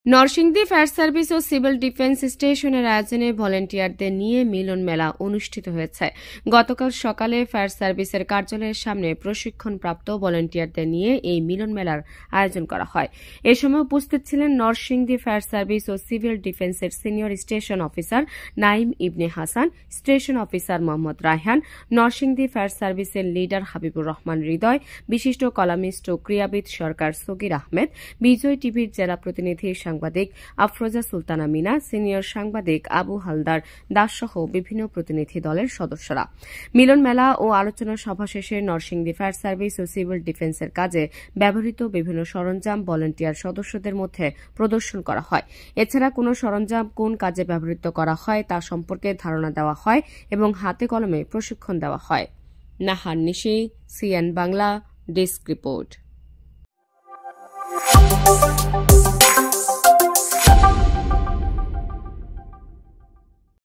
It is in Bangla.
নরসিংদী ফায়ার সার্ভিস ও সিভিল ডিফেন্স স্টেশনের আয়োজনে ভলেন্টিয়ারদের নিয়ে মিলন মেলা অনুষ্ঠিত হয়েছে। গতকাল সকালে ফায়ার সার্ভিসের কার্যালয়ের সামনে প্রশিক্ষণপ্রাপ্ত ভলেন্টিয়ারদের নিয়ে এই মিলন মেলার আয়োজন করা হয়। এ সময় উপস্থিত ছিলেন নরসিংদী ফায়ার সার্ভিস ও সিভিল ডিফেন্সের senior station officer Naim Ibne Hasan, station officer Mohammad Raihan, Narsingdi fire সার্ভিসের লিডার হাবিবুর রহমান হৃদয়, বিশিষ্ট কলামিস্ট ও ক্রীড়াবিদ সরকার সগির আহমেদ, বিজয় টিভির জেলা প্রতিনিধি সাংবাদিক আফরোজা সুলতানা মিনা, সিনিয়র সাংবাদিক আবু হালদার দাস সহ বিভিন্ন প্রতিনিধি দলের সদস্যরা। মিলন মেলা ও আলোচনা সভা শেষে নরসিংদী ফায়ার সার্ভিস ও সিভিল ডিফেন্সের কাজে ব্যবহৃত বিভিন্ন সরঞ্জাম ভলেন্টিয়ার সদস্যদের মধ্যে প্রদর্শন করা হয়। এছাড়া কোন সরঞ্জাম কোন কাজে ব্যবহৃত করা হয় তা সম্পর্কে ধারণা দেওয়া হয় এবং হাতে কলমে প্রশিক্ষণ দেওয়া হয়। নাহার নিশি, সিএন বাংলা, ডেস্ক রিপোর্ট।